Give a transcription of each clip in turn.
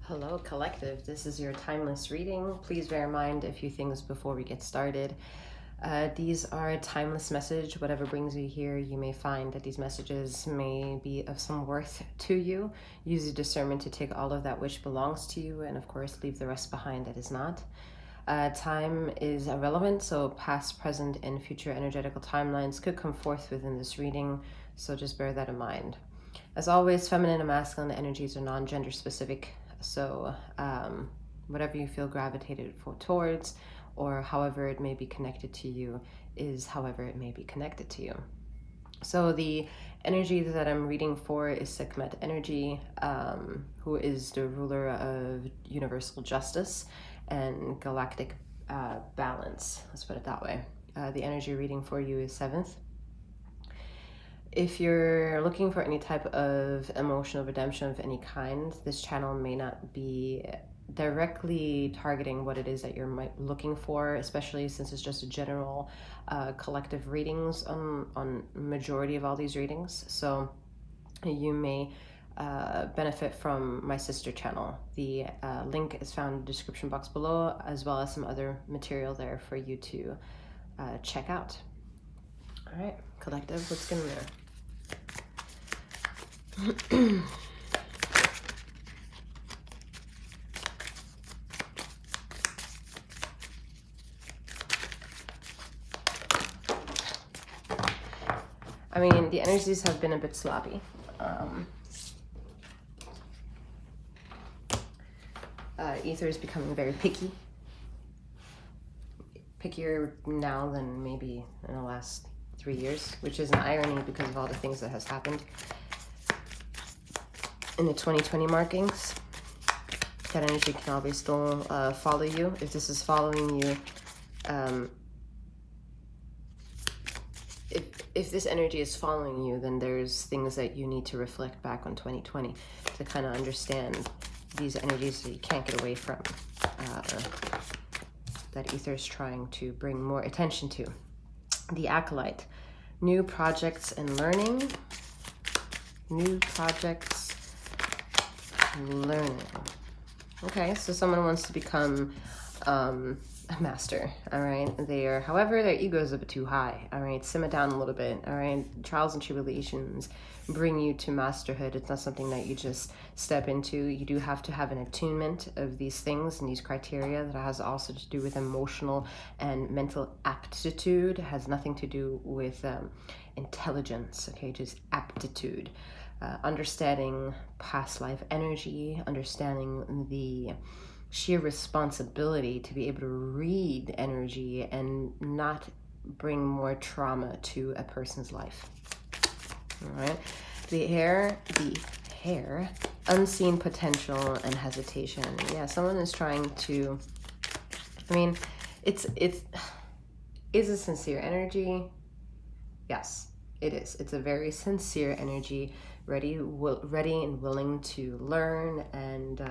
Hello, Collective. This is your timeless reading. Please bear in mind a few things before we get started. These are a timeless message. Whatever brings you here, you may find that these messages may be of some worth to you. Use your discernment to take all of that which belongs to you, and of course, leave the rest behind that is not. Time is irrelevant, so past, present, and future energetical timelines could come forth within this reading, so just bear that in mind. As always, feminine and masculine energies are non-gender specific, so whatever you feel gravitated towards, or however it may be connected to you, is however it may be connected to you. So the energy that I'm reading for is 𝗖𝘀𝗵𝗔𝗽 energy, who is the ruler of universal justice and galactic balance. Let's put it that way. The energy reading for you is 7th. If you're looking for any type of emotional redemption of any kind, this channel may not be directly targeting what it is that you're looking for, especially since it's just a general collective readings on majority of all these readings. So you may benefit from my sister channel. The link is found in the description box below, as well as some other material there for you to check out. All right, Collective, let's get in there. I mean, the energies have been a bit sloppy. Ether is becoming very picky. Pickier now than maybe in the last 3 years, which is an irony because of all the things that has happened in the 2020 markings. That energy can always still follow you. If this is following you, if this energy is following you, then there's things that you need to reflect back on 2020 to kind of understand these energies that you can't get away from, that Ether is trying to bring more attention to. The Acolyte, new projects and learning. New projects and learning. Okay, so someone wants to become a master, all right? However, their ego is a bit too high, all right? Simmer down a little bit, all right? Trials and tribulations bring you to masterhood. It's not something that you just step into. You do have to have an attunement of these things and these criteria that has also to do with emotional and mental aptitude. It has nothing to do with intelligence, okay? Just aptitude. Understanding past life energy, understanding the sheer responsibility to be able to read energy and not bring more trauma to a person's life. All right, the hair, unseen potential and hesitation. Yeah, someone is trying to, I mean, it's a sincere energy. Yes, it is. It's a very sincere energy, ready and willing to learn and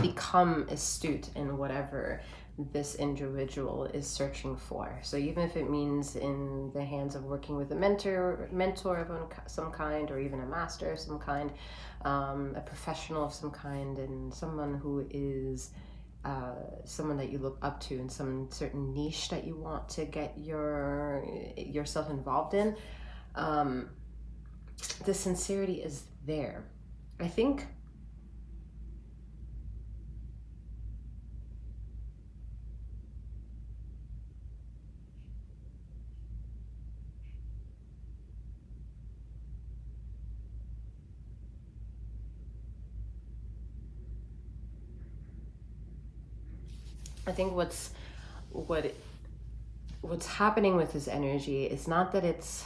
become astute in whatever this individual is searching for. So even if it means in the hands of working with a mentor of some kind, or even a master of some kind, a professional of some kind, and someone who is someone that you look up to in some certain niche that you want to get yourself involved in, the sincerity is there. I think what's happening with this energy is not that it's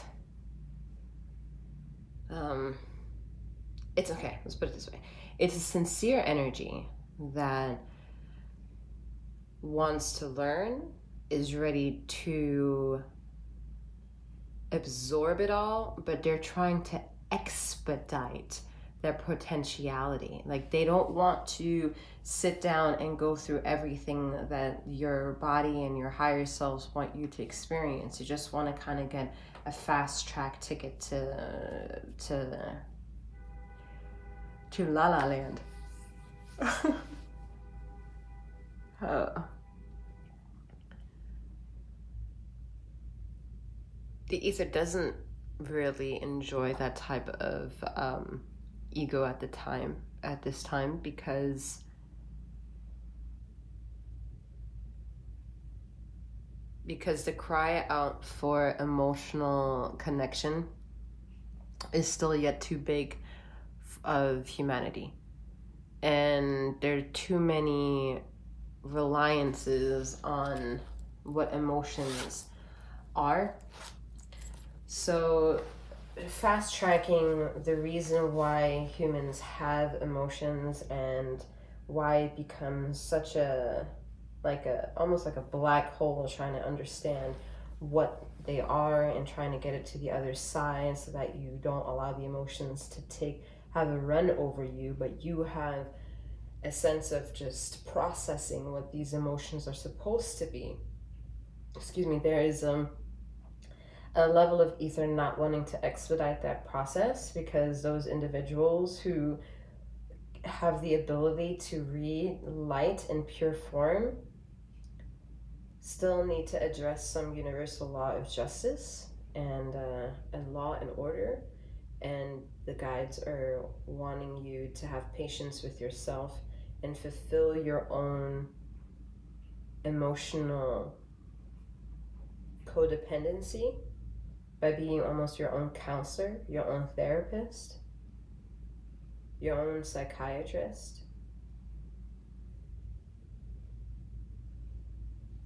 okay, let's put it this way. It's a sincere energy that wants to learn, is ready to absorb it all, but they're trying to expedite their potentiality. Like, they don't want to sit down and go through everything that your body and your higher selves want you to experience. You just want to kind of get a fast track ticket to to La La Land. The ether doesn't really enjoy that type of ego at this time, because the cry out for emotional connection is still yet too big of humanity, and there are too many reliances on what emotions are. So fast tracking the reason why humans have emotions and why it becomes such a almost like a black hole, trying to understand what they are and trying to get it to the other side, so that you don't allow the emotions to have a run over you, but you have a sense of just processing what these emotions are supposed to be. There is a level of ether not wanting to expedite that process, because those individuals who have the ability to read light in pure form still need to address some universal law of justice and law and order. And the guides are wanting you to have patience with yourself and fulfill your own emotional codependency by being almost your own counselor, your own therapist, your own psychiatrist,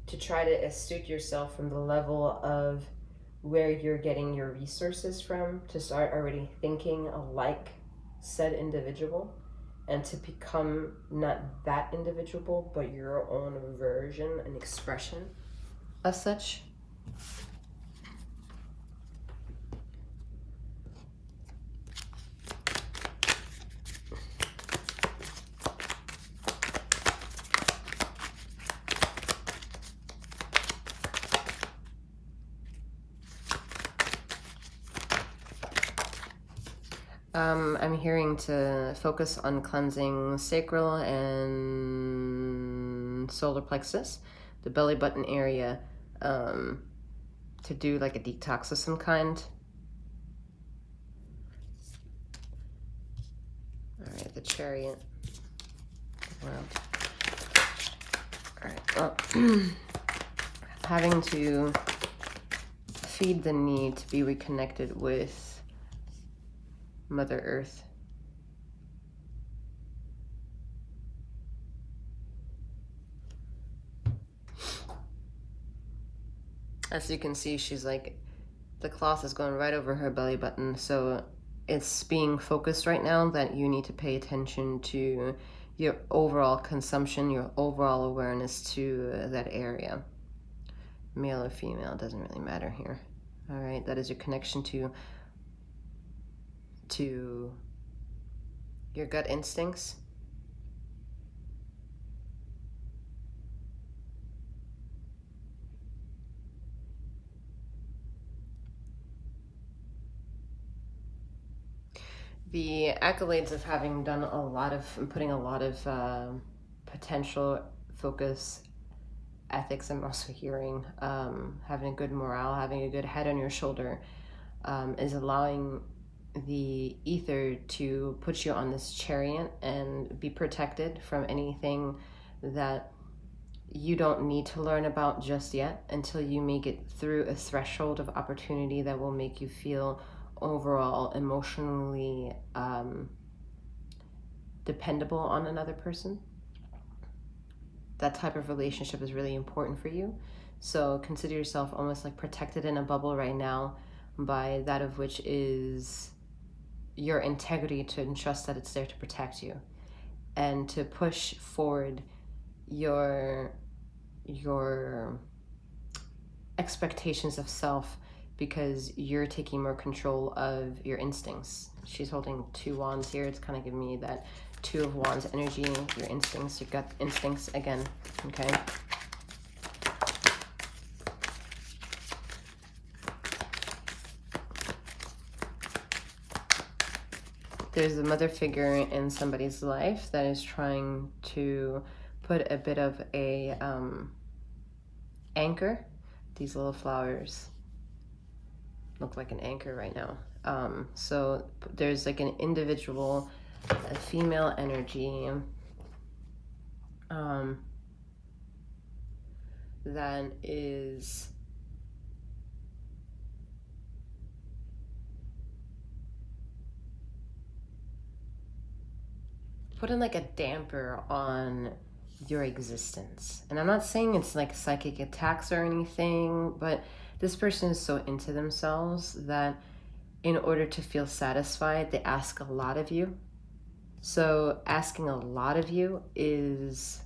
to try to astute yourself from the level of where you're getting your resources from, to start already thinking like said individual, and to become not that individual, but your own version and expression of such. I'm hearing to focus on cleansing sacral and solar plexus, the belly button area, to do like a detox of some kind. All right, the Chariot. World. All right, well, having to feed the need to be reconnected with Mother Earth. As you can see, she's like, the cloth is going right over her belly button, so it's being focused right now that you need to pay attention to your overall consumption, your overall awareness to that area. Male or female, doesn't really matter here. All right, that is your connection to your gut instincts. The accolades of having done putting a lot of potential focus, ethics, I'm also hearing, having a good morale, having a good head on your shoulder, is allowing the ether to put you on this chariot and be protected from anything that you don't need to learn about just yet, until you make it through a threshold of opportunity that will make you feel overall emotionally dependable on another person. That type of relationship is really important for you. So consider yourself almost like protected in a bubble right now by that of which is your integrity, to entrust that it's there to protect you and to push forward your expectations of self, because you're taking more control of your instincts. She's holding 2 wands here. It's kind of giving me that 2 of Wands energy, your instincts, your gut instincts again, okay? there's a mother figure in somebody's life that is trying to put a bit of a anchor. These little flowers look like an anchor right now. So there's like an individual, a female energy that is putting like a damper on your existence. And I'm not saying it's like psychic attacks or anything, but this person is so into themselves that in order to feel satisfied, they ask a lot of you. So asking a lot of you is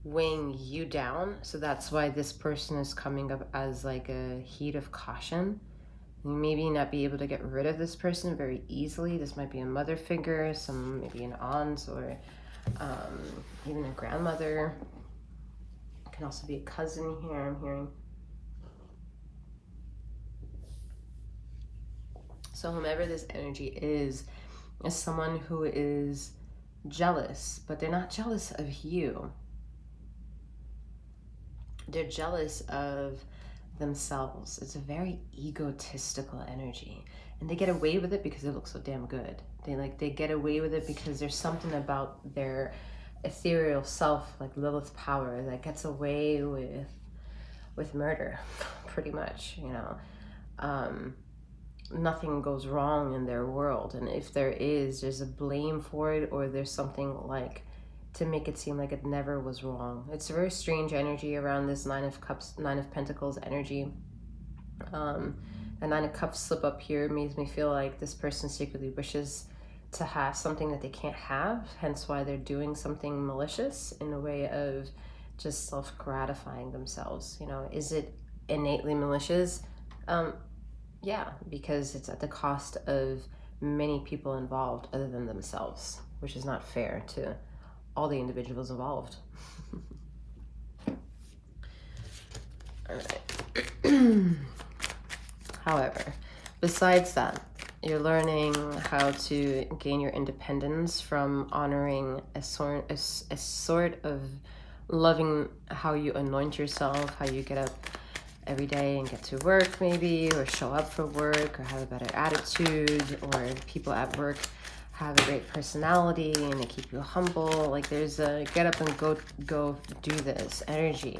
weighing you down. So that's why this person is coming up as like a heat of caution. You maybe not be able to get rid of this person very easily. This might be a mother figure, maybe an aunt, or even a grandmother. It can also be a cousin here, I'm hearing. So whomever this energy is someone who is jealous, but they're not jealous of you. They're jealous of themselves. It's a very egotistical energy, and they get away with it because it looks so damn good. They get away with it because there's something about their ethereal self, like Lilith's power, that gets away with murder, pretty much, you know. Nothing goes wrong in their world, and if there is, there's a blame for it, or there's something like to make it seem like it never was wrong. It's a very strange energy around this Nine of Cups, Nine of Pentacles energy. The Nine of Cups slip up here makes me feel like this person secretly wishes to have something that they can't have, hence why they're doing something malicious in a way of just self-gratifying themselves. You know, is it innately malicious? Yeah, because it's at the cost of many people involved other than themselves, which is not fair to all the individuals involved. All right. However, besides that, you're learning how to gain your independence from honoring a sort of loving how you anoint yourself, how you get up every day and get to work maybe, or show up for work, or have a better attitude, or people at work have a great personality and they keep you humble. Like there's a get up and go do this energy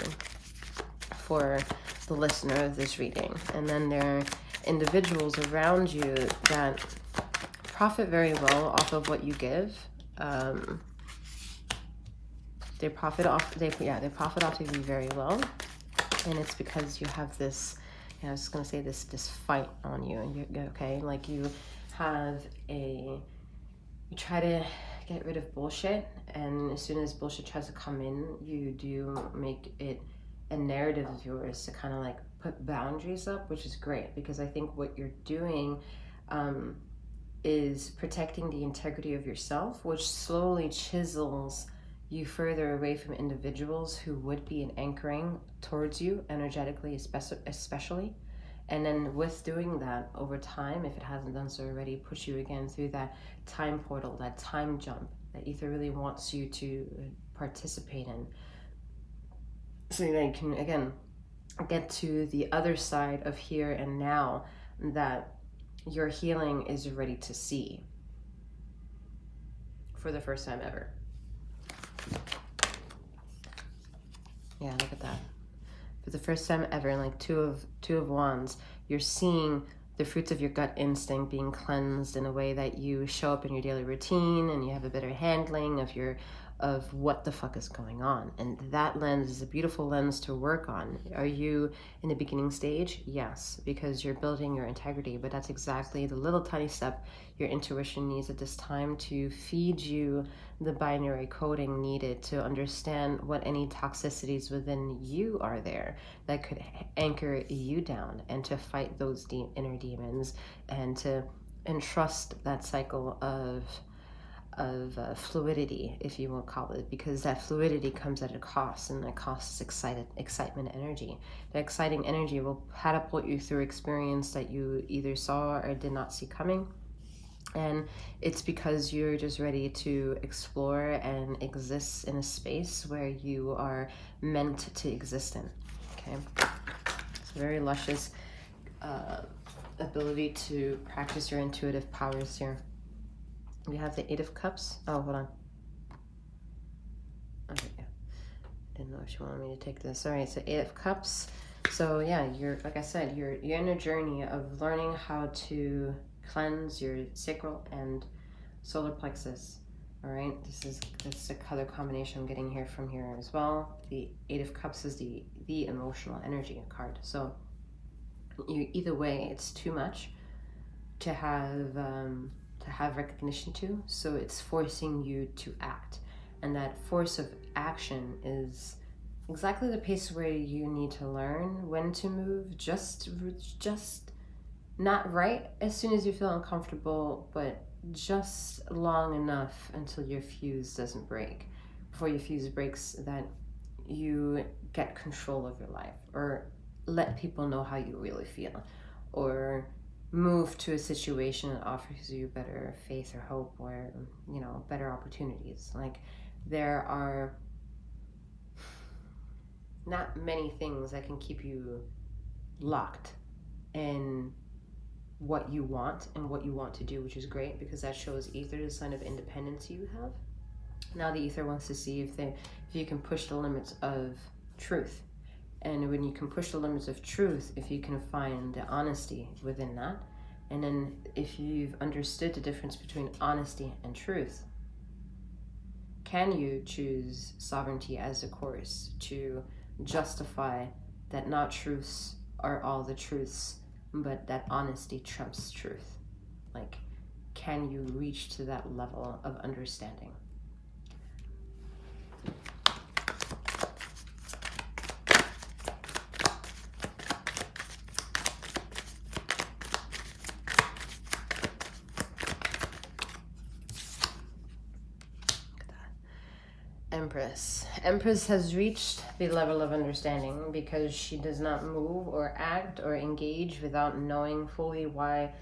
for the listener of this reading. And then there are individuals around you that profit very well off of what you give. They profit off of you very well. And it's because you have this, I was going to say this fight on you, and you're okay. Like you try to get rid of bullshit, and as soon as bullshit tries to come in, you do make it a narrative of yours to kind of like put boundaries up, which is great, because I think what you're doing is protecting the integrity of yourself, which slowly chisels you further away from individuals who would be an anchoring towards you energetically, especially. And then with doing that over time, if it hasn't done so already, push you again through that time portal, that time jump that Ether really wants you to participate in. So that you can, again, get to the other side of here and now that your healing is ready to see for the first time ever. Yeah, look at that. For the first time ever, like two of wands, you're seeing the fruits of your gut instinct being cleansed in a way that you show up in your daily routine, and you have a better handling of what the fuck is going on. And that lens is a beautiful lens to work on. Are you in the beginning stage? Yes, because you're building your integrity, but that's exactly the little tiny step your intuition needs at this time to feed you the binary coding needed to understand what any toxicities within you are there that could anchor you down, and to fight those inner demons, and to entrust that cycle of fluidity, if you will call it, because that fluidity comes at a cost, and that cost is excitement energy. The exciting energy will catapult you through experience that you either saw or did not see coming, And it's because you're just ready to explore and exist in a space where you are meant to exist in. Okay, it's a very luscious ability to practice your intuitive powers here. We have the Eight of Cups. Oh, hold on. Okay, yeah. Didn't know if she wanted me to take this. All right, so Eight of Cups. So yeah, you're, like I said, you're in a journey of learning how to cleanse your sacral and solar plexus. All right, this is a color combination I'm getting here from here as well. The Eight of Cups is the emotional energy card. So you, either way, it's too much to have recognition to. So it's forcing you to act, and that force of action is exactly the pace where you need to learn when to move. Just not right as soon as you feel uncomfortable, but just long enough until your fuse doesn't break. Before your fuse breaks, that you get control of your life, or let people know how you really feel, or move to a situation that offers you better faith or hope, or, you know, better opportunities. Like, there are not many things that can keep you locked in what you want and what you want to do, which is great, because that shows Ether the sign of independence you have. Now the Ether wants to see if you can push the limits of truth. And when you can push the limits of truth, if you can find the honesty within that, and then if you've understood the difference between honesty and truth, can you choose sovereignty as a course to justify that not truths are all the truths, but that honesty trumps truth? Like, can you reach to that level of understanding? Empress has reached the level of understanding because she does not move or act or engage without knowing fully why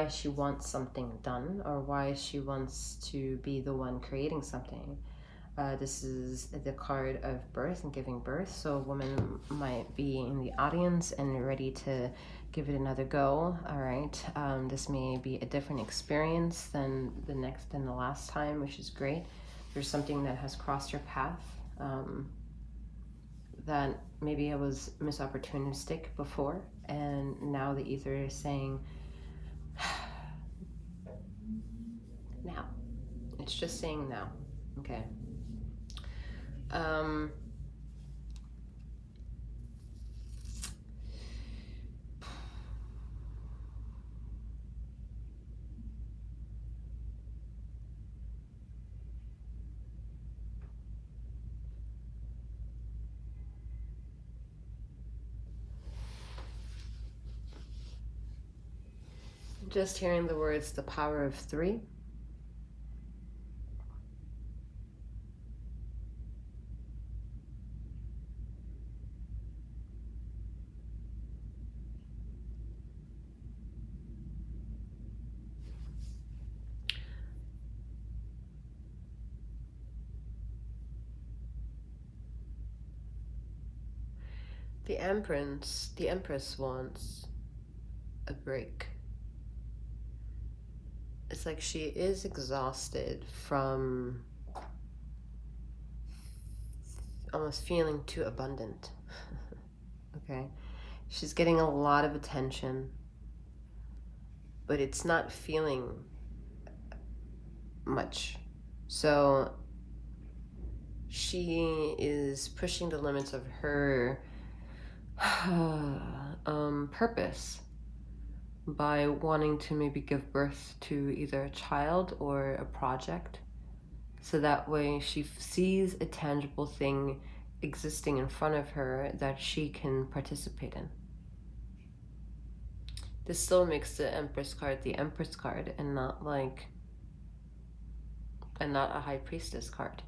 she wants something done, or why she wants to be the one creating something. This is the card of birth and giving birth, so a woman might be in the audience and ready to give it another go. All right, this may be a different experience than the last time, which is great. There's something that has crossed your path that maybe it was misopportunistic before, and now the Ether is saying, now. It's just saying now. Okay. Just hearing the words, the power of 3. The Empress wants a break. It's like she is exhausted from almost feeling too abundant. Okay? She's getting a lot of attention, but it's not feeling much. So she is pushing the limits of her purpose by wanting to maybe give birth to either a child or a project, so that way she sees a tangible thing existing in front of her that she can participate in. This still makes the Empress card the Empress card, and not a High Priestess card.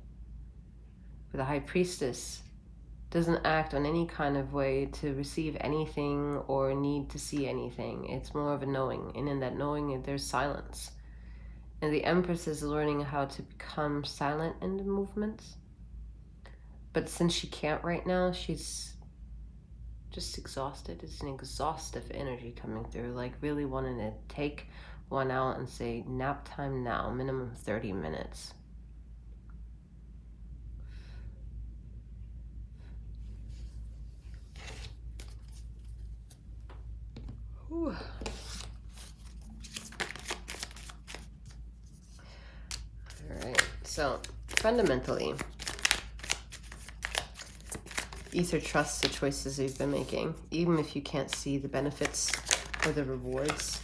But the High Priestess doesn't act on any kind of way to receive anything or need to see anything. It's more of a knowing, and in that knowing there's silence. And the Empress is learning how to become silent in the movements. But since she can't right now, she's just exhausted. It's an exhaustive energy coming through, like really wanting to take one out and say, nap time now, minimum 30 minutes. Whew. All right, so fundamentally, Ether trusts the choices you've been making, even if you can't see the benefits or the rewards.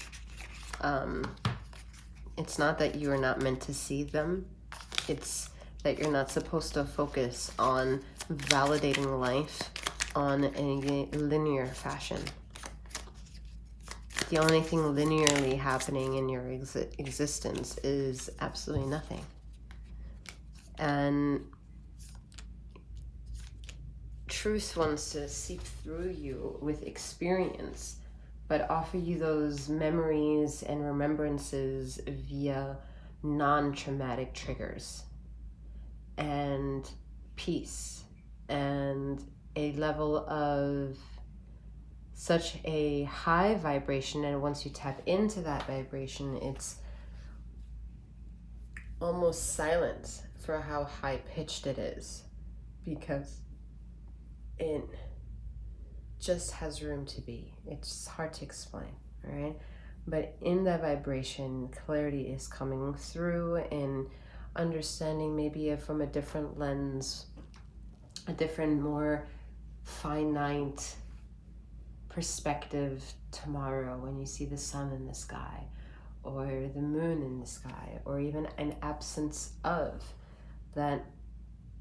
It's not that you are not meant to see them. It's that you're not supposed to focus on validating life on a linear fashion. The only thing linearly happening in your existence is absolutely nothing. And truth wants to seep through you with experience, but offer you those memories and remembrances via non-traumatic triggers and peace and a level of such a high vibration. And once you tap into that vibration, it's almost silent for how high-pitched it is, because it just has room to be. It's hard to explain, right? But in that vibration, clarity is coming through and understanding maybe from a different lens, a different, more finite perspective tomorrow when you see the sun in the sky or the moon in the sky, or even an absence of that.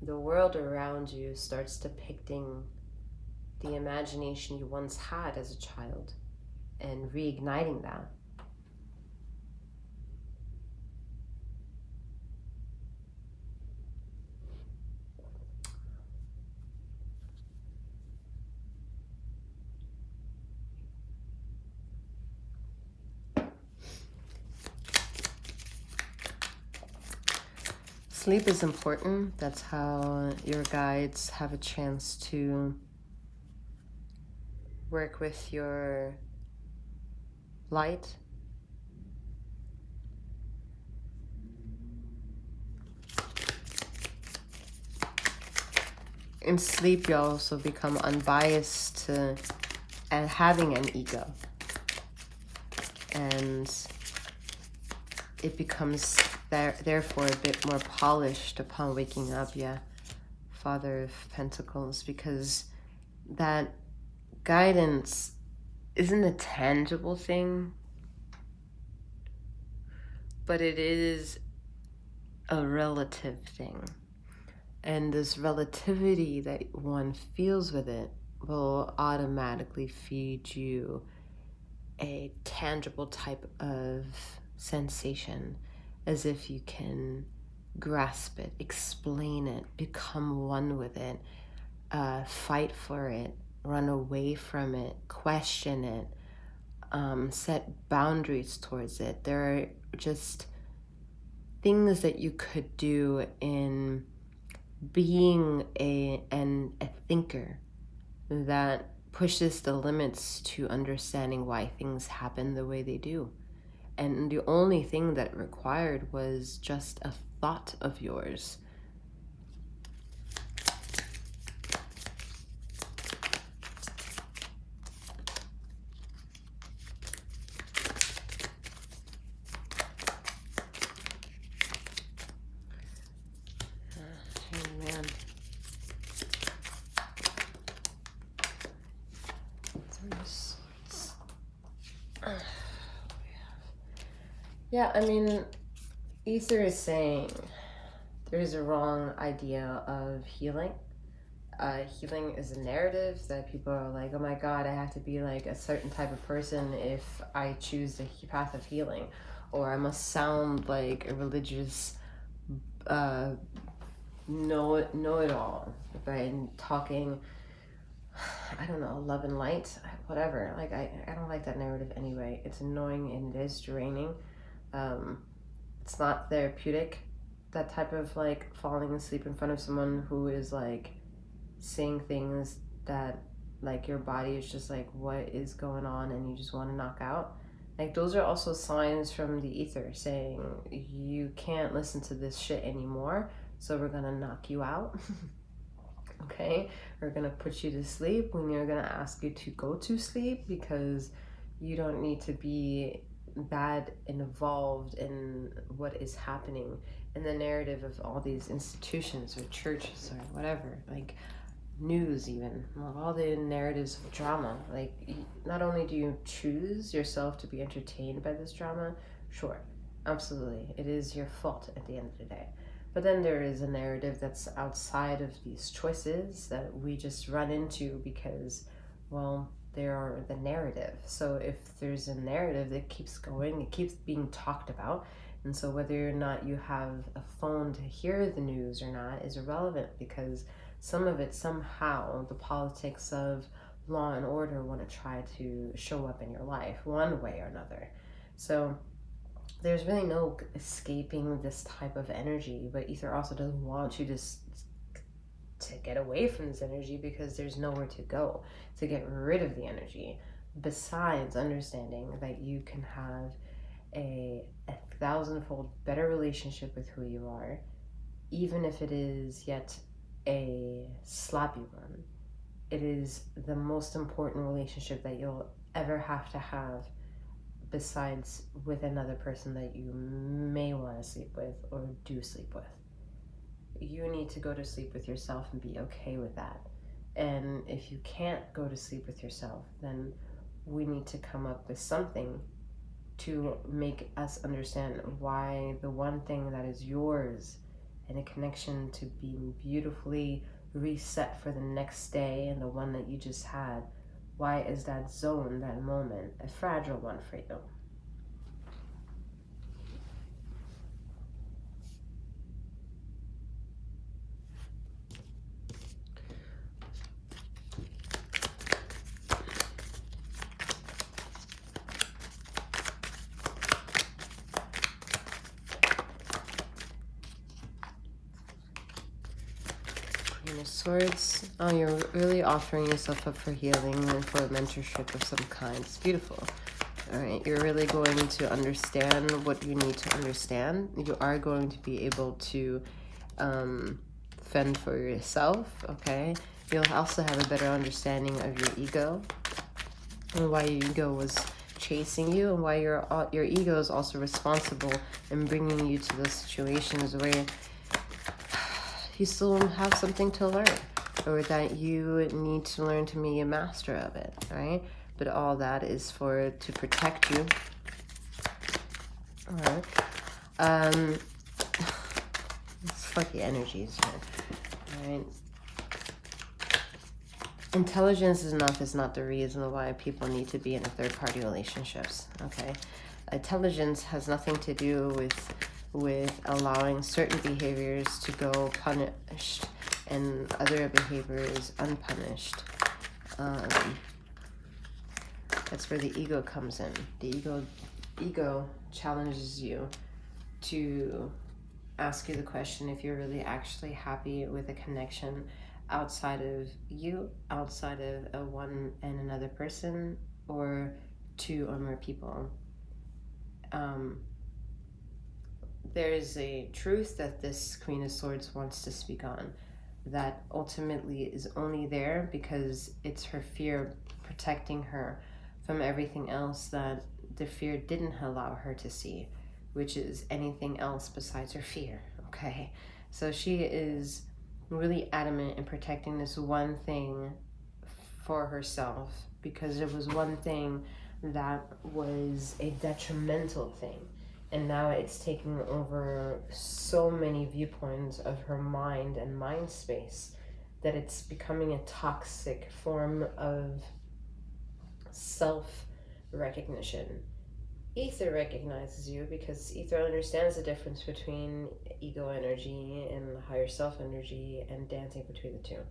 The world around you starts depicting the imagination you once had as a child and reigniting that. Sleep is important. That's how your guides have a chance to work with your light. In sleep, you also become unbiased to and having an ego. And it becomes therefore a bit more polished upon waking up, Father of Pentacles, because that guidance isn't a tangible thing, but it is a relative thing. And this relativity that one feels with it will automatically feed you a tangible type of sensation, as if you can grasp it, explain it, become one with it, fight for it, run away from it, question it, set boundaries towards it. There are just things that you could do in being a thinker that pushes the limits to understanding why things happen the way they do. And the only thing that required was just a thought of yours. Man. Yeah, I mean, Ether is saying there's a wrong idea of healing. Healing is a narrative that people are like, oh my God, I have to be like a certain type of person if I choose the path of healing. Or I must sound like a religious know-it-all by talking, I don't know, love and light, whatever. Like, I don't like that narrative anyway. It's annoying and it is draining. it's not therapeutic, that type of like falling asleep in front of someone who is like saying things that like your body is just like, what is going on, and you just want to knock out. Like those are also signs from the ether saying you can't listen to this shit anymore, so we're gonna knock you out. Okay, we're gonna put you to sleep when you're gonna ask you to go to sleep, because you don't need to be bad and involved in what is happening in the narrative of all these institutions or churches or whatever, like news, even all the narratives of drama. Like, not only do you choose yourself to be entertained by this drama, sure, absolutely, it is your fault at the end of the day, but then there is a narrative that's outside of these choices that we just run into because, well, they are the narrative. So if there's a narrative that keeps going, it keeps being talked about, and so whether or not you have a phone to hear the news or not is irrelevant, because some of it, somehow, the politics of law and order want to try to show up in your life one way or another. So there's really no escaping this type of energy, but ether also doesn't want you to get away from this energy, because there's nowhere to go to get rid of the energy besides understanding that you can have a 1,000-fold better relationship with who you are, even if it is yet a sloppy one. It is the most important relationship that you'll ever have to have, besides with another person that you may want to sleep with or do sleep with. You need to go to sleep with yourself and be okay with that. And if you can't go to sleep with yourself, then we need to come up with something to make us understand why the one thing that is yours and a connection to being beautifully reset for the next day and the one that you just had, why is that zone, that moment, a fragile one for you? Queen of Swords. Oh, you're really offering yourself up for healing and for a mentorship of some kind. It's beautiful. All right, you're really going to understand what you need to understand. You are going to be able to fend for yourself, okay? You'll also have a better understanding of your ego and why your ego was chasing you, and why your ego is also responsible in bringing you to those situations where you still have something to learn, or that you need to learn to be a master of it, right? But all that is to protect you. All right. It's fucking energies here. All right. Intelligence enough is not the reason why people need to be in third-party relationships, okay? Intelligence has nothing to do with allowing certain behaviors to go punished and other behaviors unpunished. That's where the ego comes in. The ego challenges you to ask you the question if you're really actually happy with a connection outside of you, outside of a one and another person, or two or more people. There's a truth that this Queen of Swords wants to speak on that ultimately is only there because it's her fear protecting her from everything else that the fear didn't allow her to see, which is anything else besides her fear, okay? So she is really adamant in protecting this one thing for herself, because it was one thing that was a detrimental thing, and now it's taking over so many viewpoints of her mind and mind space that it's becoming a toxic form of self-recognition. Ether recognizes you because ether understands the difference between ego energy and higher self energy and dancing between the two.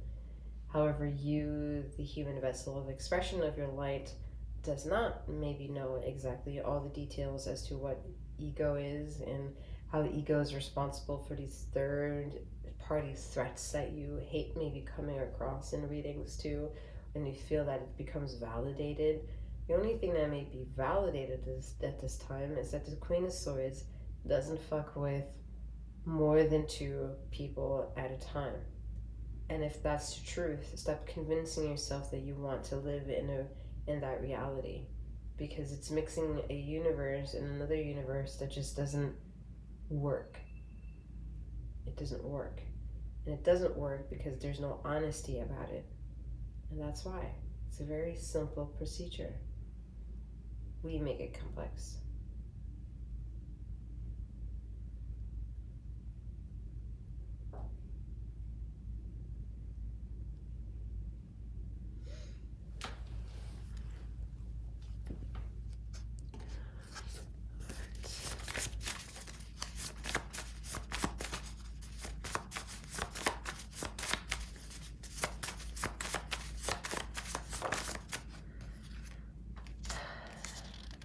However, you, the human vessel of expression of your light, does not maybe know exactly all the details as to what ego is and how the ego is responsible for these third-party threats that you hate maybe coming across in readings too, and you feel that it becomes validated. The only thing that may be validated at this time is that the Queen of Swords doesn't fuck with more than 2 people at a time. And if that's the truth, stop convincing yourself that you want to live in that reality, because it's mixing a universe and another universe that just doesn't work. It doesn't work. And it doesn't work because there's no honesty about it. And that's why. It's a very simple procedure. We make it complex.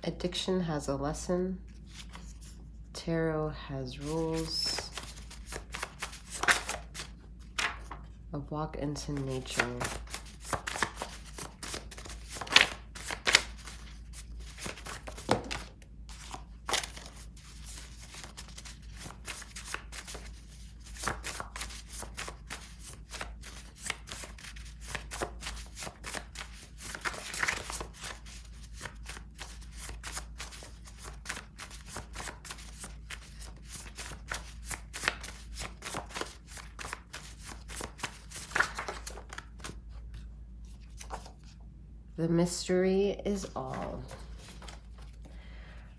Addiction has a lesson. Tarot has rules. A walk into nature. The mystery is all.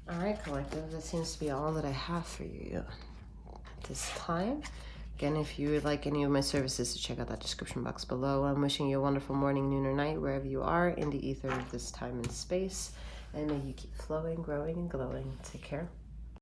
All right, collective, that seems to be all that I have for you at this time. Again, if you would like any of my services, to check out that description box below. I'm wishing you a wonderful morning, noon, or night, wherever you are in the ether of this time and space. And may you keep flowing, growing, and glowing. Take care.